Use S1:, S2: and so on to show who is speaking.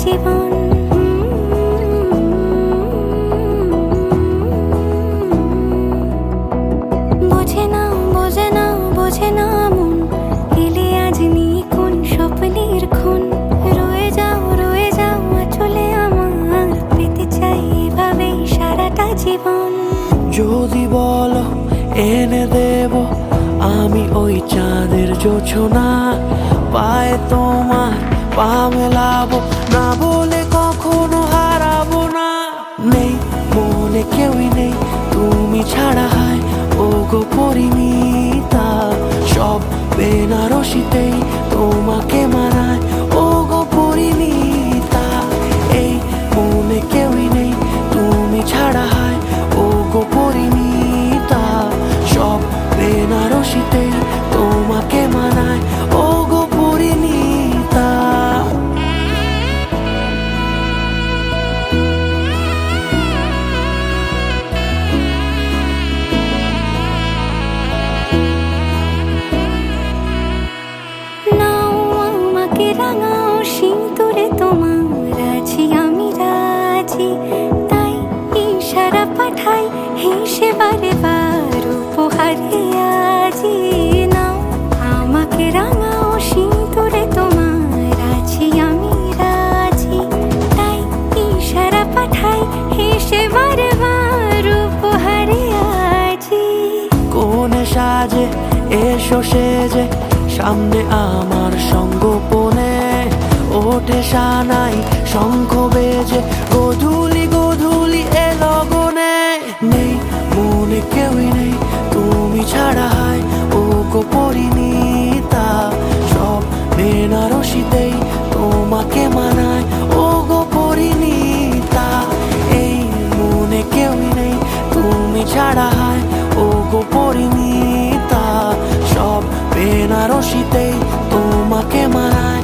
S1: জীবন। বোঝে না বোঝে না বোঝে না মন, এলে আজ নিখুন স্বপ্নের খুন। রয়ে যাও চলে আমার, পেতে চাই এভাবেই সারাটা জীবন।
S2: যদি বলো এনে দেব আমি ওই চাঁদের জোছনা, পায়ে তোমার পা মেলাবো, না বলে কখনো হারাবো না। নেই মনে কেউই নেই তুমি ছাড়া, হায় ও গো পরিণীতা। সব বেনারসিতেই তোমাকে মানায় ও গো পরিণীতা। এই মনে কেউই নেই তুমি ছাড়া, হায় ও গো পরিণীতা। সব বেনারসিতেই তোমাকে মানায় ও গো পরিণীতা।
S1: নাও আমাকে রাঙাও সিঁদুরে তোমার, আছি আমি রাজি। তাই ইশারা পাঠাই হেসে বারে বার উপহারে আজি। নাও আমাকে রাঙাও সিঁদুরে তোমার, আছি আমি রাজি। তাই ইশারা পাঠাই হেসে বারে বার উপহারে আজি।
S2: কোনে সাজে এসো সেজে সামনে আমার সঙ্গোপনে, ওঠে সানাই শঙ্খ বেজে গধূলি গধূলি এ লগনে। নেই মনে কেউই নেই তুমি ছাড়া, হায় ও গো পরিণীতা। সব বেনারসিতেই তোমাকে মানায় ও গো পরিণীতা। এই মনে কেউই নেই তুমি ছাড়া, হায় ও গো পরিণীতা। সব বেনারসিতেই তোমাকে মানায়